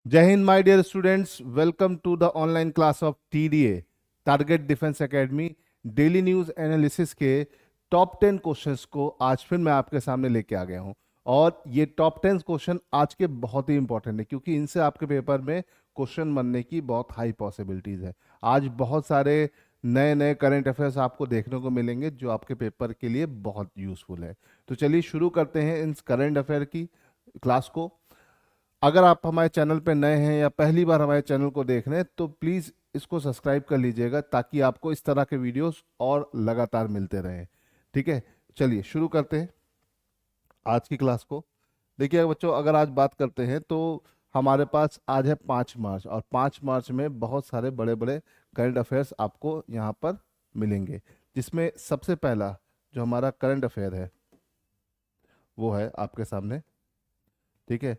जय Hind my dear students, welcome to the online class of TDA target defence academy. Daily news analysis के top 10 questions को आज फिर मैं आपके सामने लेके आ गया हूं। और ये टॉप 10 क्वेश्चन आज के बहुत ही इंपॉर्टेंट है, क्योंकि इनसे आपके पेपर में क्वेश्चन बनने की बहुत हाई पॉसिबिलिटीज है। आज बहुत सारे नए नए करंट अफेयर्स आपको देखने को मिलेंगे जो आपके पेपर के लिए बहुत यूजफुल है। तो चलिए शुरू करते हैं इन करंट अफेयर की क्लास को। अगर आप हमारे चैनल पर नए हैं या पहली बार हमारे चैनल को देख रहे हैं तो प्लीज़ इसको सब्सक्राइब कर लीजिएगा, ताकि आपको इस तरह के वीडियोस और लगातार मिलते रहें। ठीक है, चलिए शुरू करते हैं आज की क्लास को। देखिए बच्चों, अगर आज बात करते हैं तो हमारे पास आज है 5 मार्च, और 5 मार्च में बहुत सारे बड़े बड़े करंट अफेयर्स आपको यहाँ पर मिलेंगे, जिसमें सबसे पहला जो हमारा करंट अफेयर है वो है आपके सामने। ठीक है,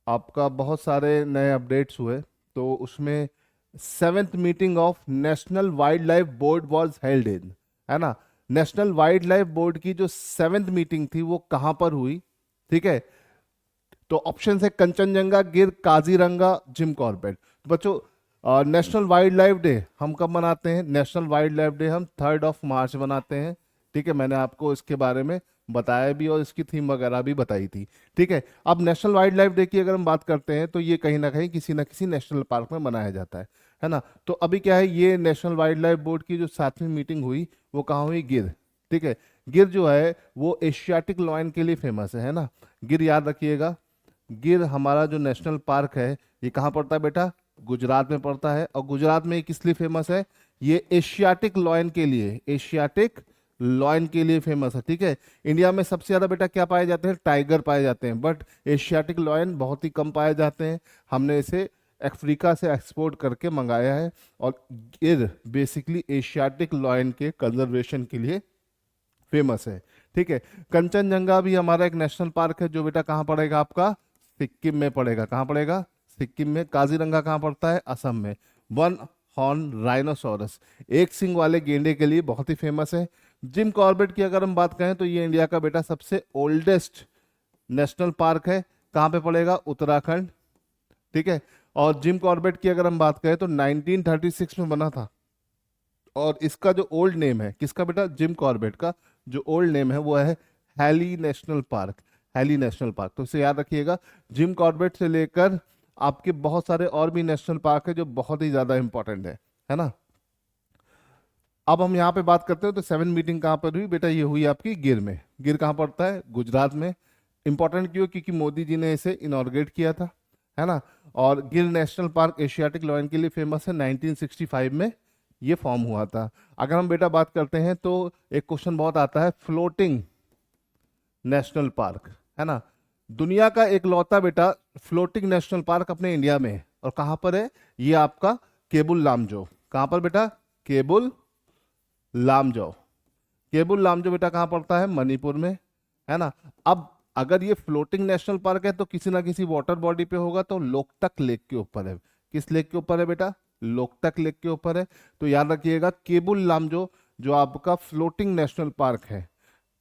आपका बहुत सारे नए अपडेट्स हुए, तो उसमें 7th meeting of national wild life board was held in, है ना। नेशनल वाइल्ड लाइफ बोर्ड की जो 7th मीटिंग थी वो कहां पर हुई? ठीक है, तो ऑप्शन है कंचनजंगा, गिर, काजीरंगा, जिम कॉर्बेट। तो बच्चों, नेशनल वाइल्ड लाइफ डे हम कब मनाते हैं? नेशनल वाइल्ड लाइफ डे हम 3rd of March मनाते हैं। ठीक है, मैंने आपको इसके बारे में बताया भी और इसकी थीम वगैरह भी बताई थी। ठीक है, अब नेशनल वाइल्ड लाइफ डे की अगर हम बात करते हैं तो ये कहीं ना कहीं किसी ना किसी नेशनल पार्क में मनाया जाता है ना। तो अभी क्या है, ये नेशनल वाइल्ड लाइफ बोर्ड की जो 7वीं मीटिंग हुई वो कहाँ हुई? गिर। ठीक है, गिर जो है वो एशियाटिक लॉयन के लिए फेमस है ना। गिर याद रखिएगा। गिर हमारा जो नेशनल पार्क है ये कहाँ पड़ता है बेटा? गुजरात में पड़ता है। और गुजरात में ये किस लिए फेमस है? ये एशियाटिक लॉयन के लिए, एशियाटिक लॉयन के लिए फेमस है। ठीक है, इंडिया में सबसे ज्यादा बेटा क्या पाए जाते हैं? टाइगर पाए जाते हैं, बट एशियाटिक लॉयन बहुत ही कम पाए जाते हैं। हमने इसे अफ्रीका से एक्सपोर्ट करके मंगाया है। और गिर बेसिकली एशियाटिक लॉयन के कंजर्वेशन के लिए फेमस है। ठीक है, कंचनजंगा भी हमारा एक नेशनल पार्क है, जो बेटा कहाँ पड़ेगा आपका? सिक्किम में पड़ेगा। कहाँ पड़ेगा? सिक्किम में। काजीरंगा कहाँ पड़ता है? असम में। वन हॉर्न राइनोसोरस, एक सिंग वाले गेंडे के लिए बहुत ही फेमस है। जिम कॉर्बेट की अगर हम बात करें तो ये इंडिया का बेटा सबसे ओल्डेस्ट नेशनल पार्क है। कहाँ पे पड़ेगा? उत्तराखंड। ठीक है, और जिम कॉर्बेट की अगर हम बात करें तो 1936 में बना था। और इसका जो ओल्ड नेम है किसका बेटा? जिम कॉर्बेट का जो ओल्ड नेम है वो है Hailey national park. Hailey national park, तो इसे याद रखिएगा। जिम कॉर्बेट से लेकर आपके बहुत सारे और भी नेशनल पार्क है जो बहुत ही ज्यादा इंपॉर्टेंट है ना। अब हम यहाँ पे बात करते हैं तो 7 मीटिंग कहाँ पर हुई बेटा? ये हुई आपकी गिर में। गिर कहाँ पड़ता है? गुजरात में। इंपॉर्टेंट क्यों? क्योंकि मोदी जी ने इसे इनॉर्गेट किया था, है ना। और गिर नेशनल पार्क एशियाटिक लॉयन के लिए फेमस है। 1965 में ये फॉर्म हुआ था। अगर हम बेटा बात करते हैं तो एक क्वेश्चन बहुत आता है, फ्लोटिंग नेशनल पार्क, है ना। दुनिया का एक लौता बेटा फ्लोटिंग नेशनल पार्क अपने इंडिया में है, और कहाँ पर है? ये आपका केबुल लामजो। कहाँ पर बेटा? केबुल लामजो। केबुल लामजो बेटा कहाँ पड़ता है? मणिपुर में, है ना। अब अगर ये फ्लोटिंग नेशनल पार्क है तो किसी ना किसी वाटर बॉडी पे होगा, तो लोकटक लेक के ऊपर है। किस लेक के ऊपर है बेटा? लोकटक लेक के ऊपर है। तो याद रखिएगा, केबुल लामजो जो आपका फ्लोटिंग नेशनल पार्क है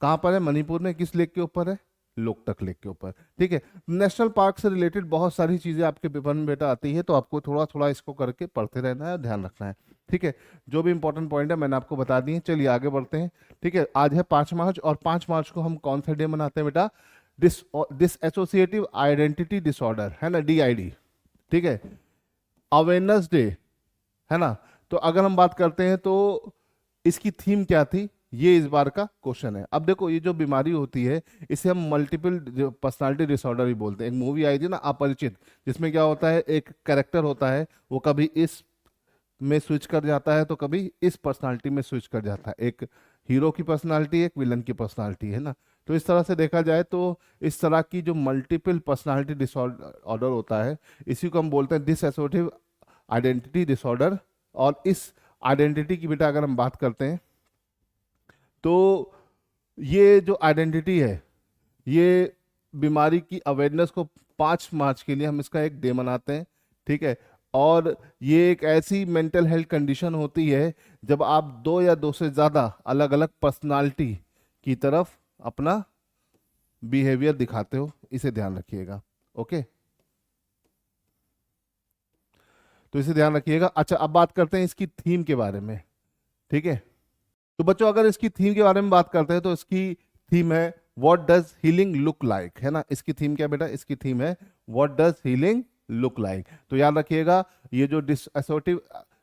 कहाँ पर है? मणिपुर में। किस लेक के ऊपर है? लोकटक लेक के ऊपर। ठीक है, नेशनल पार्क से रिलेटेड बहुत सारी चीजें आपके पेपर में बेटा आती है, तो आपको थोड़ा थोड़ा इसको करके पढ़ते रहना है, ध्यान रखना है। ठीक है, जो भी इंपॉर्टेंट पॉइंट है मैंने आपको बता दिए। चलिए आगे बढ़ते हैं। ठीक है, आज है 5 मार्च, और 5 मार्च को हम कौन सा डे मनाते हैं बेटा? डिस एसोसिएटिव आइडेंटिटी डिसऑर्डर, है ना, DID। ठीक है, अवेयरनेस डे, है ना। तो अगर हम बात करते हैं तो इसकी थीम क्या थी, ये इस बार का क्वेश्चन है। अब देखो, ये जो बीमारी होती है इसे हम मल्टीपल पर्सनालिटी डिसऑर्डर भी बोलते हैं। एक मूवी आई थी ना, अपरिचित, जिसमें क्या होता है, एक कैरेक्टर होता है, वो कभी इस में स्विच कर जाता है तो कभी इस पर्सनालिटी में स्विच कर जाता है। एक हीरो की पर्सनालिटी, एक विलन की पर्सनालिटी, है ना। तो इस तरह से देखा जाए तो इस तरह की जो मल्टीपल पर्सनालिटी डिसऑर्डर होता है, इसी को हम बोलते हैं डिसएसोसिएटिव आइडेंटिटी डिसऑर्डर। और इस आइडेंटिटी की बेटा अगर हम बात करते हैं तो ये जो आइडेंटिटी है, ये बीमारी की अवेयरनेस को 5 मार्च के लिए हम इसका एक डे मनाते हैं। ठीक है, और ये एक ऐसी मेंटल हेल्थ कंडीशन होती है जब आप दो या दो से ज्यादा अलग अलग पर्सनालिटी की तरफ अपना बिहेवियर दिखाते हो, इसे ध्यान रखिएगा। ओके, तो इसे ध्यान रखिएगा। अच्छा, अब बात करते हैं इसकी थीम के बारे में, ठीक है। तो बच्चों अगर इसकी थीम के बारे में बात करते हैं तो इसकी थीम है what does healing look like, है ना। इसकी थीम क्या बेटा, इसकी थीम है what does healing look like. तो याद रखिएगा ये जो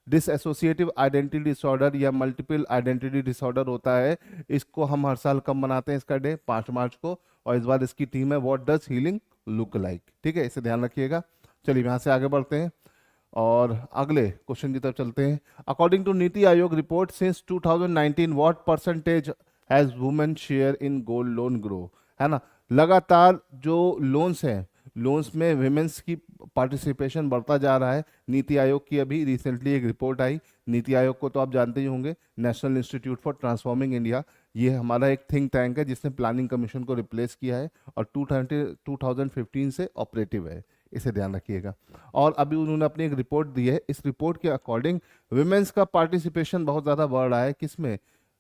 डिसएसोसिएटिव आइडेंटिटी डिसऑर्डर या मल्टीपल आइडेंटिटी डिसऑर्डर होता है, इसको हम हर साल कब मनाते हैं, इसका डे 5 मार्च को, और इस बार इसकी थीम है what does healing look like, ठीक है, इसे ध्यान रखिएगा। चलिए यहाँ से आगे बढ़ते हैं और अगले क्वेश्चन की तरफ चलते हैं। According to NITI Aayog report since 2019 what percentage has women share in gold loan grow, है ना। लगातार जो लोन्स हैं, लोन्स में विमेंस की पार्टिसिपेशन बढ़ता जा रहा है। नीति आयोग की अभी रिसेंटली एक रिपोर्ट आई। नीति आयोग को तो आप जानते ही होंगे, national institute for transforming India. ये हमारा एक थिंक टैंक है जिसने प्लानिंग कमीशन को रिप्लेस किया है और 2015 से ऑपरेटिव है, इसे ध्यान रखिएगा। और अभी उन्होंने अपनी एक रिपोर्ट दी है। इस रिपोर्ट के अकॉर्डिंग विमेंस का पार्टिसिपेशन बहुत ज़्यादा बढ़ रहा है, किसमें,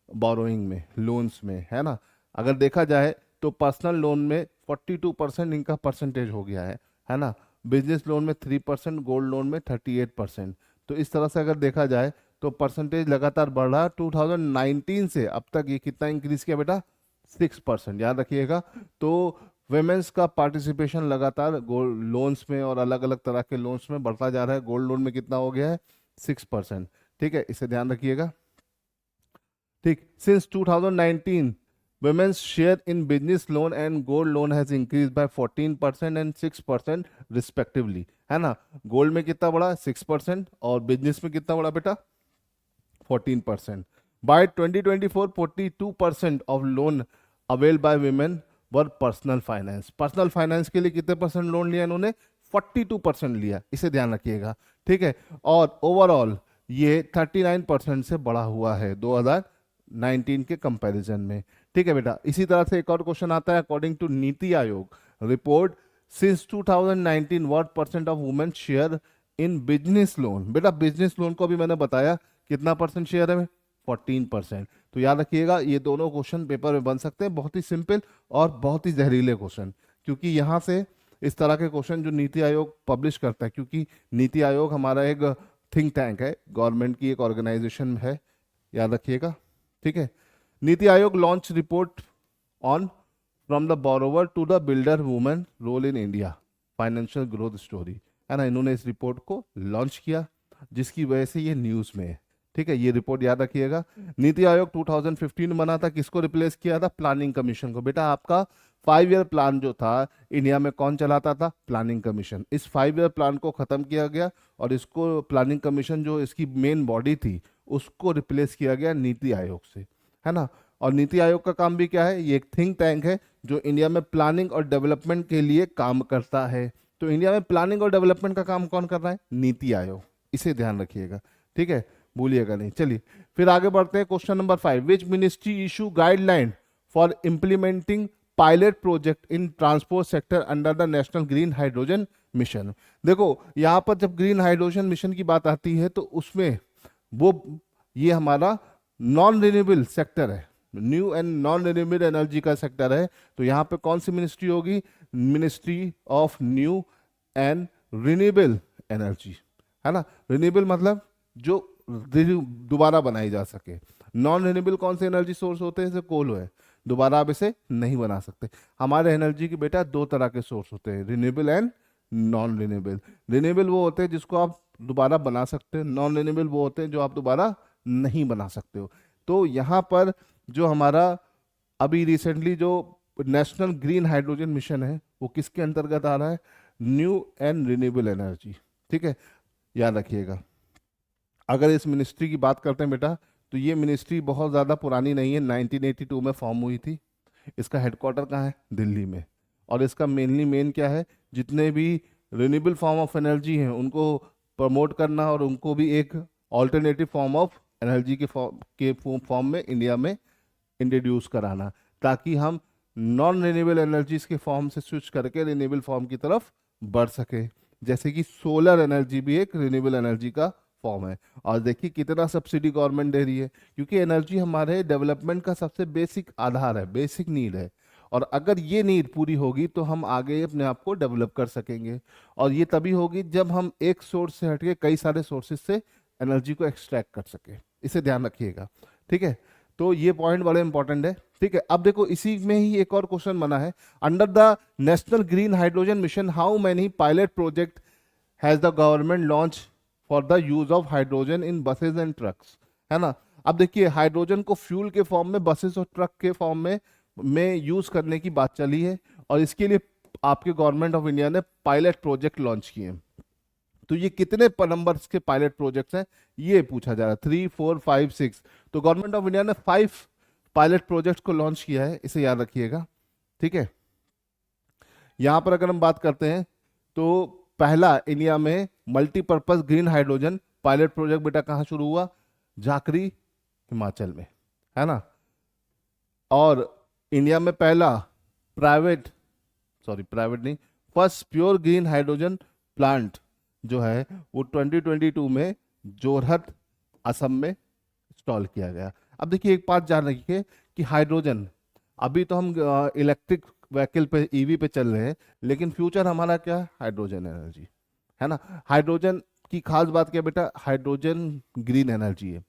बोरोइंग में, लोन्स में, है ना। अगर देखा जाए तो पर्सनल लोन में 42% इनका परसेंटेज हो गया है ना। बिजनेस लोन में 3%, गोल्ड लोन में 38%। तो इस तरह से अगर देखा जाए तो परसेंटेज लगातार बढ़ रहा है। 2019 से अब तक ये कितना इंक्रीज किया बेटा, 6%, याद रखिएगा। तो वेमेंस का पार्टिसिपेशन लगातार गोल्ड लोन्स में और अलग अलग तरह के लोन्स में बढ़ता जा रहा है। गोल्ड लोन में कितना हो गया है, 6%, ठीक है, इसे ध्यान रखिएगा। ठीक, since 2019 women's share in business loan and gold loan has increased by 14% and 6% respectively, है ना। गोल्ड में कितना बढ़ा, 6%, और बिजनेस में कितना बढ़ा बेटा, 14%। By 2024 42% of loan availed by women were personal finance। Personal finance के लिए कितने परसेंट लोन लिया इन्होंने, 42% लिया, इसे ध्यान रखिएगा, ठीक है। और ओवरऑल ये 39% से बढ़ा हुआ है 2019 के कंपैरिजन में, ठीक है बेटा। इसी तरह से एक और क्वेश्चन आता है। According to NITI Aayog report since 2019 what percent of women share in business loan. बेटा बिजनेस लोन को भी मैंने बताया कितना परसेंट शेयर है, 14%। तो याद रखिएगा ये दोनों क्वेश्चन पेपर में बन सकते हैं, बहुत ही सिंपल और बहुत ही जहरीले क्वेश्चन, क्योंकि यहाँ से इस तरह के क्वेश्चन जो नीति आयोग पब्लिश करता है, क्योंकि नीति आयोग हमारा एक थिंक टैंक है, गवर्नमेंट की एक ऑर्गेनाइजेशन है, याद रखिएगा, ठीक है। NITI Aayog launch report on from the borrower to the builder women role in India financial growth story, है ना। इन्होंने इस रिपोर्ट को लॉन्च किया जिसकी वजह से ये न्यूज़ में है, ठीक है। ये रिपोर्ट याद रखिएगा। नीति आयोग 2015 में बना था, किसको रिप्लेस किया था, प्लानिंग कमीशन को। बेटा आपका 5 ईयर प्लान जो था इंडिया में कौन चलाता था, प्लानिंग कमीशन। इस 5 ईयर प्लान को खत्म किया गया और इसको प्लानिंग कमीशन जो इसकी मेन बॉडी थी उसको रिप्लेस किया गया नीति आयोग से, है ना। और नीति आयोग का काम भी क्या है, ये एक थिंक टैंक है जो इंडिया में प्लानिंग और डेवलपमेंट के लिए काम करता है। तो इंडिया में प्लानिंग और डेवलपमेंट का काम कौन कर रहा है, नीति आयोग, इसे ध्यान रखिएगा, ठीक है, भूलिएगा नहीं। चलिए फिर आगे बढ़ते हैं। Question number 5, which ministry issue guideline for implementing pilot project in transport sector under the national green hydrogen mission. देखो यहाँ पर जब ग्रीन हाइड्रोजन मिशन की बात आती है तो उसमें वो ये हमारा नॉन रिन्यूएबल सेक्टर है, new and non renewable energy का सेक्टर है। तो यहाँ पे कौन सी मिनिस्ट्री होगी, ministry of new and renewable energy, है ना। रिन्यूएबल मतलब जो दोबारा बनाई जा सके। नॉन रिन्यूएबल कौन से एनर्जी सोर्स होते हैं, जैसे कोल है, दोबारा आप इसे नहीं बना सकते। हमारे एनर्जी की बेटा 2 तरह के सोर्स होते हैं, renewable and non renewable. Renewable वो होते हैं जिसको आप दोबारा बना सकते हो, नॉन रिन्यूएबल वो होते हैं जो आप दोबारा नहीं बना सकते हो। तो यहाँ पर जो हमारा अभी रिसेंटली जो नेशनल ग्रीन हाइड्रोजन मिशन है वो किसके अंतर्गत आ रहा है, न्यू एंड रिन्यूएबल एनर्जी, ठीक है, याद रखिएगा। अगर इस मिनिस्ट्री की बात करते हैं बेटा तो ये मिनिस्ट्री बहुत ज़्यादा पुरानी नहीं है, 1982 में फॉर्म हुई थी। इसका हेडक्वार्टर कहाँ है, दिल्ली में। और इसका मेन क्या है, जितने भी रिन्यूएबल फॉर्म ऑफ एनर्जी हैं उनको प्रमोट करना और उनको भी एक ऑल्टरनेटिव फॉर्म ऑफ एनर्जी के फॉर्म में इंडिया में इंट्रोड्यूस कराना, ताकि हम नॉन रिन्यूएबल एनर्जीज के फॉर्म से स्विच करके रिन्यूएबल फॉर्म की तरफ बढ़ सके। जैसे कि सोलर एनर्जी भी एक रिन्यूएबल एनर्जी का फॉर्म है। और देखिए कितना सब्सिडी गवर्नमेंट दे रही है, क्योंकि एनर्जी हमारे डेवलपमेंट का सबसे बेसिक आधार है, बेसिक नीड है। और अगर ये नीड पूरी होगी तो हम आगे अपने आप को डेवलप कर सकेंगे, और ये तभी होगी जब हम एक सोर्स से हटके कई सारे सोर्सेज से एनर्जी को एक्सट्रैक्ट कर सके। इसे ध्यान रखिएगा, ठीक है। तो ये पॉइंट बड़ा इंपॉर्टेंट है, ठीक है। अब देखो इसी में ही एक और क्वेश्चन बना है, under the national green hydrogen mission how many pilot project has the government launch for the use of hydrogen in buses and trucks, है ना। अब देखिए हाइड्रोजन को फ्यूल के फॉर्म में बसेस और ट्रक के फॉर्म में यूज करने की बात चली है, और इसके लिए आपके गवर्नमेंट ऑफ इंडिया ने पायलट प्रोजेक्ट लॉन्च किए हैं। तो ये कितने नंबर्स के पायलट प्रोजेक्ट्स हैं ये पूछा जा रहा है, 3, 4, 5, 6। तो गवर्नमेंट ऑफ इंडिया ने 5 पायलट प्रोजेक्ट को लॉन्च किया है, इसे याद रखिएगा, ठीक है। यहां पर अगर हम बात करते हैं तो पहला इंडिया में multipurpose green hydrogen pilot project बेटा कहाँ शुरू हुआ, झाकरी हिमाचल में, है ना। और इंडिया में पहला प्राइवेट नहीं, first pure green hydrogen plant जो है वो 2022 में जोरहट असम में इंस्टॉल किया गया। अब देखिए एक बात जान रखिए कि हाइड्रोजन, अभी तो हम इलेक्ट्रिक व्हीकल पे ईवी पे चल रहे हैं, लेकिन फ्यूचर हमारा क्या है, हाइड्रोजन एनर्जी, है ना। हाइड्रोजन की खास बात क्या बेटा, हाइड्रोजन ग्रीन एनर्जी है।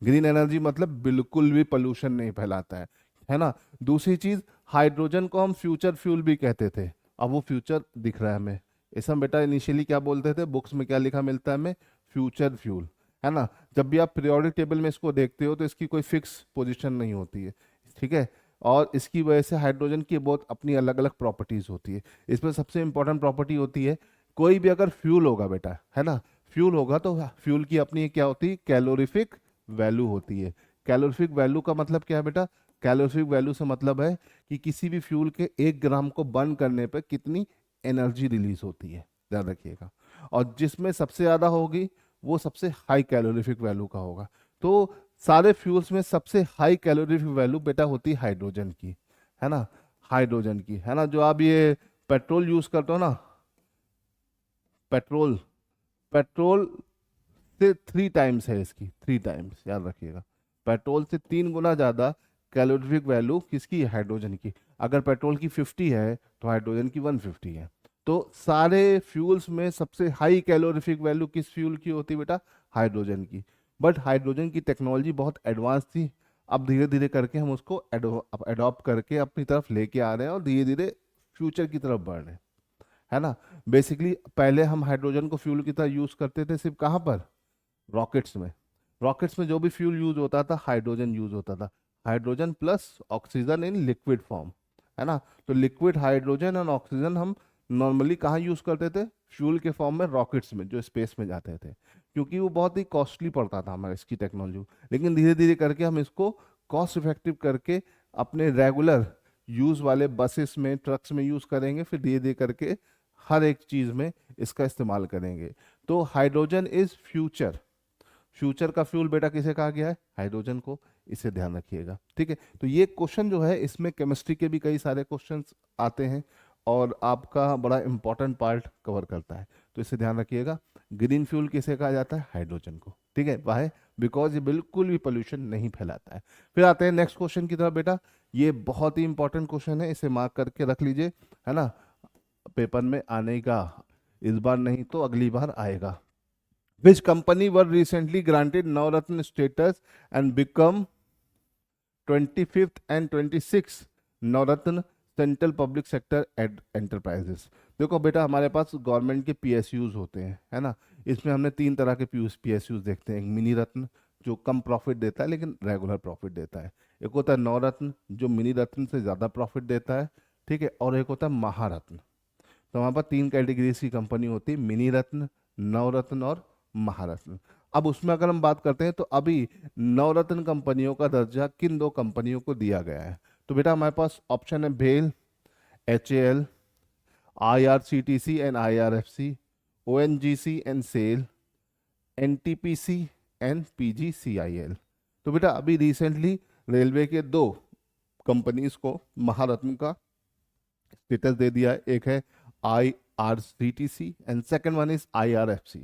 ग्रीन एनर्जी मतलब बिल्कुल भी पोल्यूशन नहीं फैलाता है ना। दूसरी चीज, हाइड्रोजन को हम फ्यूचर फ्यूल भी कहते थे, अब वो फ्यूचर दिख रहा है हमें। इसे हम बेटा इनिशियली क्या बोलते थे, बुक्स में क्या लिखा मिलता है हमें, फ्यूचर फ्यूल, है ना। जब भी आप पीरियोडिक टेबल में इसको देखते हो तो इसकी कोई फिक्स पोजीशन नहीं होती है, ठीक है। और इसकी वजह से हाइड्रोजन की बहुत अपनी अलग अलग प्रॉपर्टीज होती है। इसमें सबसे इंपॉर्टेंट प्रॉपर्टी होती है, कोई भी अगर फ्यूल होगा बेटा, है ना, फ्यूल होगा तो फ्यूल की अपनी क्या होती है, कैलोरीफिक वैल्यू होती है। कैलोरीफिक वैल्यू का मतलब क्या है बेटा, कैलोरीफिक वैल्यू से मतलब है कि किसी भी फ्यूल के 1 ग्राम को बर्न करने पर कितनी एनर्जी रिलीज होती है, ध्यान रखिएगा। और जिसमें सबसे ज्यादा होगी वो सबसे हाई कैलोरीफिक वैल्यू का होगा। तो सारे फ्यूल्स में सबसे हाई कैलोरीफिक वैल्यू बेटा होती है हाइड्रोजन की, है ना, हाइड्रोजन की, है ना। जो आप ये पेट्रोल यूज करते हो ना, पेट्रोल पेट्रोल से 3 टाइम्स है इसकी, 3 टाइम्स याद रखिएगा। पेट्रोल से 3 गुना ज्यादा कैलोरीफिक वैल्यू किसकी है, हाइड्रोजन की। अगर पेट्रोल की 50 है तो हाइड्रोजन की 150 है। तो सारे फ्यूल्स में सबसे हाई कैलोरीफिक वैल्यू किस फ्यूल की होती है बेटा, हाइड्रोजन की। बट हाइड्रोजन की टेक्नोलॉजी बहुत एडवांस थी, अब धीरे धीरे करके हम उसको अडॉप्ट करके अपनी तरफ लेके आ रहे हैं और धीरे धीरे फ्यूचर की तरफ बढ़ रहे हैं, है ना। बेसिकली पहले हम हाइड्रोजन को फ्यूल की तरह यूज करते थे सिर्फ कहाँ पर, रॉकेट्स में। रॉकेट्स में जो भी फ्यूल यूज होता था हाइड्रोजन यूज होता था, hydrogen plus oxygen in liquid form, है ना। तो लिक्विड हाइड्रोजन और ऑक्सीजन हम नॉर्मली कहाँ यूज करते थे, फ्यूल के फॉर्म में, रॉकेट्स में जो स्पेस में जाते थे, क्योंकि वो बहुत ही कॉस्टली पड़ता था हमारा इसकी टेक्नोलॉजी। लेकिन धीरे धीरे करके हम इसको कॉस्ट इफेक्टिव करके अपने रेगुलर यूज वाले बसेस में, ट्रक्स में यूज करेंगे, फिर धीरे धीरे करके हर एक चीज में इसका इस्तेमाल करेंगे। तो हाइड्रोजन इज फ्यूचर, फ्यूचर का फ्यूल बेटा किसे कहा गया है, हाइड्रोजन को, इसे ध्यान रखिएगा, ठीक है। तो ये क्वेश्चन जो है इसमें केमिस्ट्री के भी कई सारे क्वेश्चंस आते हैं और आपका बड़ा इंपॉर्टेंट पार्ट कवर करता है, तो इसे ध्यान रखिएगा। ग्रीन फ्यूल किसे कहा जाता है, हाइड्रोजन को, ठीक है। वाह, बिकॉज ये बिल्कुल भी पोल्यूशन नहीं फैलाता है। फिर आते हैं नेक्स्ट क्वेश्चन की तरफ बेटा, ये बहुत ही इंपॉर्टेंट क्वेश्चन है, इसे मार्क करके रख लीजिए, है ना, पेपर में आने का, इस बार नहीं तो अगली बार आएगा। Which company were recently granted Navratna status and become 25th and 26th Navratna central public sector enterprises. देखो बेटा हमारे पास गवर्नमेंट के पीएसयूज होते हैं, है ना। इसमें हमने 3 तरह के पीएसयूज देखते हैं, एक मिनी रत्न जो कम प्रॉफिट देता है लेकिन रेगुलर प्रॉफिट देता है, एक होता है नवरत्न जो मिनी रत्न से ज़्यादा प्रॉफिट देता है, ठीक है, और एक होता है महारत्न। तो हमारे पास 3 कैटेगरीज की कंपनी होती है, मिनी रत्न, नवरत्न और महारत्न। अब उसमें अगर हम बात करते हैं तो अभी नवरत्न कंपनियों का दर्जा किन 2 कंपनियों को दिया गया है, तो बेटा हमारे पास ऑप्शन है भेल, HAL, IRCTC and IRFC, ONGC and SAIL, NTPC and PGCIL। तो बेटा अभी रिसेंटली रेलवे के 2 कंपनीज को महारत्न का स्टेटस दे दिया है, एक है IRCTC and second one is IRFC,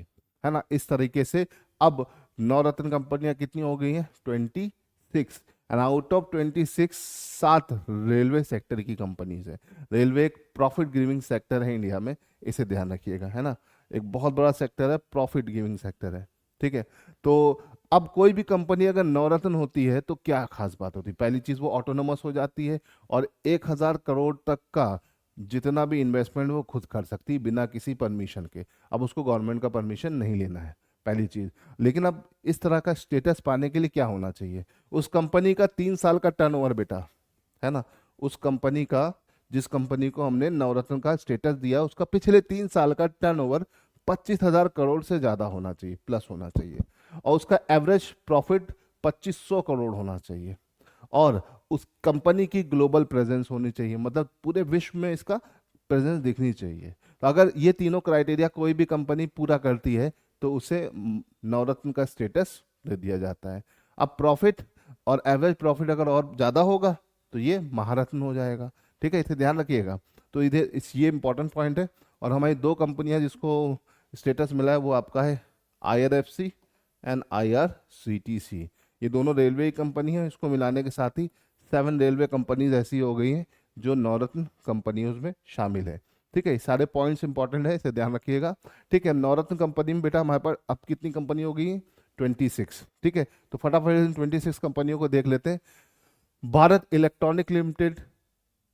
है ना। इस तरीके से अब नवरत्न कंपनियां कितनी हो गई हैं, 26, and out of 26 7 railway sector की कंपनीज है। रेलवे एक प्रॉफिट गिविंग सेक्टर है इंडिया में, इसे ध्यान रखिएगा, है ना। एक बहुत बड़ा सेक्टर है, प्रॉफिट गिविंग सेक्टर है, ठीक है। तो अब कोई भी कंपनी अगर नवरत्न होती है तो क्या खास बात होती है? पहली चीज वो ऑटोनोमस हो जाती है और 1,000 करोड़ तक का जितना भी इन्वेस्टमेंट वो खुद कर सकती है बिना किसी परमिशन के। अब उसको गवर्नमेंट का परमिशन नहीं लेना है, पहली चीज। लेकिन अब इस तरह का स्टेटस पाने के लिए क्या होना चाहिए? उस कंपनी का 3 साल का टर्नओवर बेटा, है ना, उस कंपनी का, जिस कंपनी को हमने नवरत्न का स्टेटस दिया, उसका पिछले 3 साल का टर्नओवर 25,000 करोड़ से ज्यादा होना चाहिए, प्लस होना चाहिए। और उसका एवरेज प्रॉफिट 2500 करोड़ होना चाहिए। और उस कंपनी की ग्लोबल प्रेजेंस होनी चाहिए, मतलब पूरे विश्व में इसका प्रेजेंस दिखनी चाहिए। तो अगर ये तीनों क्राइटेरिया कोई भी कंपनी पूरा करती है तो उसे नवरत्न का स्टेटस दे दिया जाता है। अब प्रॉफिट और एवरेज प्रॉफिट अगर और ज़्यादा होगा तो ये महारत्न हो जाएगा, ठीक है, इसे ध्यान रखिएगा। तो इधर इस ये इंपॉर्टेंट पॉइंट है। और हमारी 2 कंपनियां जिसको स्टेटस मिला है वो आपका है IRFC एंड IRCTC। ये दोनों रेलवे की कंपनी है। इसको मिलाने के साथ ही 7 रेलवे कंपनीज ऐसी हो गई हैं जो नवरत्न कंपनियों में शामिल है, ठीक है। ये सारे पॉइंट्स इंपॉर्टेंट है, इसे ध्यान रखिएगा, ठीक है। नवरत्न कंपनी में बेटा हमारे पास अब कितनी कंपनी हो गई है? 26, ठीक है। तो फटाफट इन 26 कंपनियों को देख लेते हैं। Bharat electronic limited,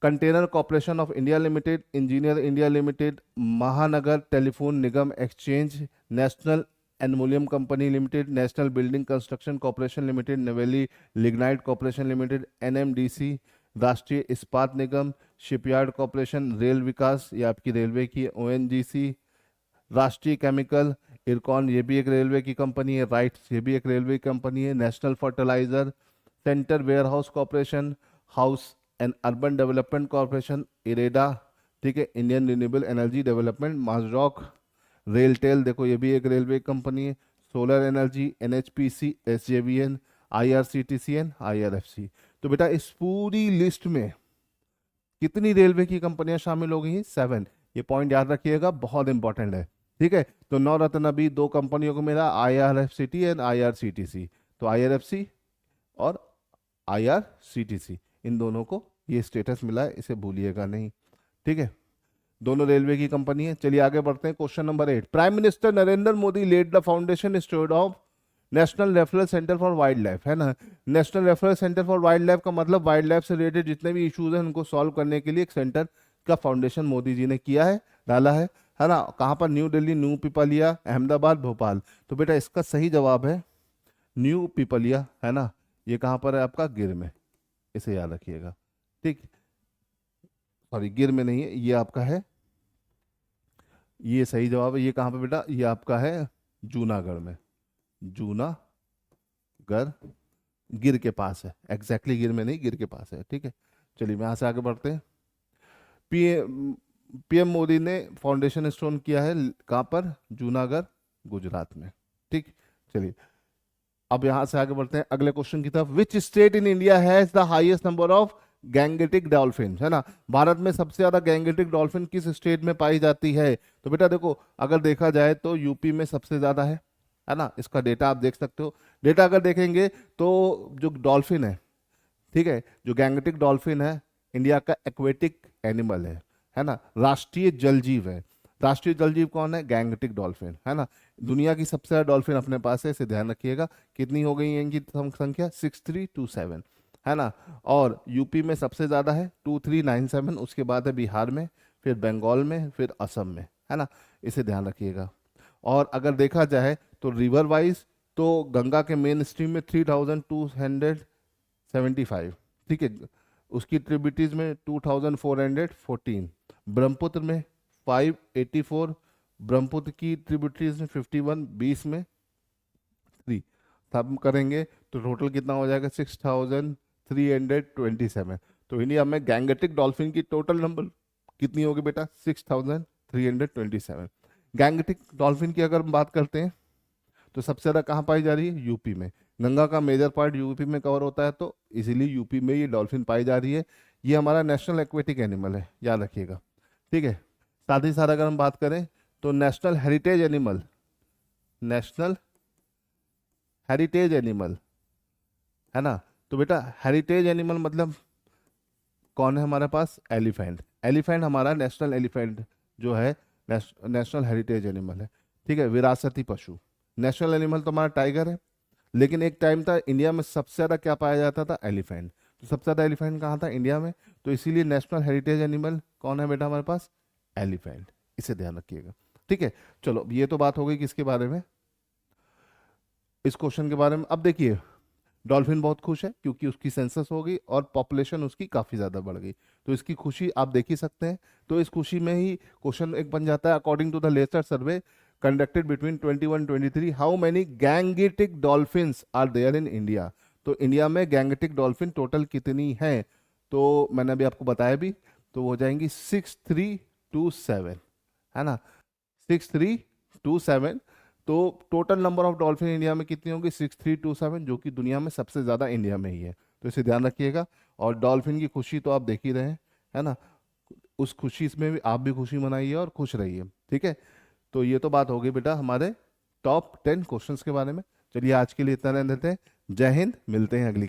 container corporation of India limited, engineer India limited, Mahanagar telephone Nigam exchange, national aluminium company limited, national building construction corporation limited, Neyveli lignite corporation limited, NMDC, Rashtriya Ispat Nigam, shipyard corporation, rail Vikas, ये आपकी रेलवे की ONGC, राष्ट्रीय केमिकल, इरकॉन, ये भी एक railway की company है, rights, ये भी एक रेलवे की कंपनी है, national fertiliser, centre warehouse corporation, house and urban development corporation, IREDA, ठीक है, इंडियन रिन्यूएबल एनर्जी डेवलपमेंट, माजरॉक, रेलटेल, देखो ये भी एक रेलवे कंपनी है, solar energy, NHPC, SJVN, IRCTC and IRFC। तो बेटा इस पूरी लिस्ट में कितनी रेलवे की कंपनियां शामिल हो गई हैं? 7। ये पॉइंट याद रखिएगा, बहुत इंपॉर्टेंट है, ठीक है। तो नवरत्न अभी 2 कंपनियों को मिला, IRFCT एंड IRCTC। तो IRFC और IRCTC, इन दोनों को ये स्टेटस मिला है, इसे भूलिएगा नहीं, ठीक है। दोनों रेलवे की कंपनी है। चलिए आगे बढ़ते हैं। Question number 8, prime minister Narendra Modi laid the foundation stone of national referral centre for wild life, है ना। National referral centre for wild life का मतलब वाइल्ड लाइफ से रिलेटेड जितने भी इश्यूज हैं उनको सॉल्व करने के लिए एक सेंटर का फाउंडेशन मोदी जी ने किया है, डाला है ना। कहाँ पर? New Delhi, new Pipliya, Ahmedabad, Bhopal. तो बेटा इसका सही जवाब है न्यू पिपलिया, है ना। ये कहाँ पर है? आपका गिर में, इसे याद रखिएगा, ठीक। सॉरी, गिर में नहीं है, ये आपका है, ये सही जवाब है। ये कहाँ पे बेटा? ये आपका है जूनागढ़ में, जूनागढ़, गिर के पास है, एग्जैक्टली गिर में नहीं, गिर के पास है, ठीक है। चलिए यहाँ से आगे बढ़ते हैं। PM मोदी ने फाउंडेशन स्टोन किया है कहाँ पर? जूनागढ़, गुजरात में, ठीक। चलिए अब यहाँ से आगे बढ़ते हैं अगले क्वेश्चन की तरफ। Which state in India has the highest number of Gangetic dolphin, है ना। भारत में सबसे ज्यादा गैंगेटिक डॉल्फिन किस स्टेट में पाई जाती है? तो बेटा देखो, अगर देखा जाए तो यूपी में सबसे ज्यादा है ना। इसका डेटा आप देख सकते हो। डेटा अगर देखेंगे तो जो डॉल्फिन है, ठीक है, जो गैंगेटिक डॉल्फिन है इंडिया का एक्वेटिक एनिमल है ना, राष्ट्रीय जल जीव है। राष्ट्रीय जल जीव कौन है? गैंगेटिक डॉल्फिन, है ना। दुनिया की सबसे ज्यादा डॉल्फिन अपने पास है, इसे ध्यान रखिएगा। कितनी हो गई है इनकी संख्या? 6327, है ना। और यूपी में सबसे ज्यादा है 2397, उसके बाद है बिहार में, फिर बंगाल में, फिर असम में, है ना। इसे ध्यान रखिएगा। और अगर देखा जाए तो रिवर वाइज तो गंगा के मेन स्ट्रीम में 3275, ठीक है। उसकी ट्रिब्यूटरीज में 2414, ब्रह्मपुत्र में 584, ब्रह्मपुत्र की ट्रिब्यूटरीज में 51, 20 में 3, सब करेंगे तो टोटल कितना हो जाएगा? 6327। तो इंडिया में गैंगेटिक डॉल्फिन की टोटल नंबर कितनी होगी बेटा? 6327। गैंगेटिक डॉल्फिन की अगर हम बात करते हैं तो सबसे ज्यादा कहाँ पाई जा रही है? यूपी में। गंगा का मेजर पार्ट यूपी में कवर होता है, तो इसीलिए यूपी में ये डॉल्फिन पाई जा रही है। ये हमारा नेशनल एक्वेटिक एनिमल है, याद रखिएगा, ठीक है। साथ ही साथ अगर हम बात करें तो national heritage animal, national heritage animal, है ना, तो बेटा हेरिटेज एनिमल मतलब कौन है हमारे पास? एलिफेंट। एलिफेंट हमारा नेशनल एलिफेंट जो है, नेशनल हेरिटेज एनिमल है। ठीक है, विरासती पशु। नेशनल एनिमल तो हमारा टाइगर है, लेकिन एक टाइम था इंडिया में सबसे ज़्यादा क्या पाया जाता था? एलिफेंट। तो सबसे ज़्यादा एलिफेंट कहाँ था? इंडिया में। तो इसीलिए नेशनल हेरिटेज एनिमल कौन है बेटा हमारे पास? एलिफेंट। इसे ध्यान रखिएगा। ठीक है, चलो ये तो बात हो गई किसके बारे में, इस क्वेश्चन के बारे में। अब देखिए, डॉल्फिन बहुत खुश है क्योंकि उसकी सेंसस हो गई और पॉपुलेशन उसकी काफ़ी ज़्यादा बढ़ गई। तो इसकी खुशी आप देख ही सकते हैं। तो इस खुशी में ही क्वेश्चन एक बन जाता है, according to the latest survey conducted between 21-23, how many Gangetic dolphins are there in India. तो इंडिया में गैंगेटिक डॉल्फिन टोटल कितनी है? तो मैंने अभी आपको बताया भी, तो वो हो जाएंगी 6327, है ना, 6327। तो total number of dolphin India में कितनी होगी? 6327, जो कि दुनिया में सबसे ज़्यादा इंडिया में ही है। तो इसे ध्यान रखिएगा। और डॉल्फिन की खुशी तो आप देख ही रहे हैं, है ना। उस खुशी में भी आप भी खुशी मनाइए और खुश रहिए। ठीक है, तो ये तो बात हो गई बेटा हमारे टॉप 10 क्वेश्चंस के बारे में। चलिए आज के लिए इतना रहने देते हैं। जय हिंद, मिलते हैं अगली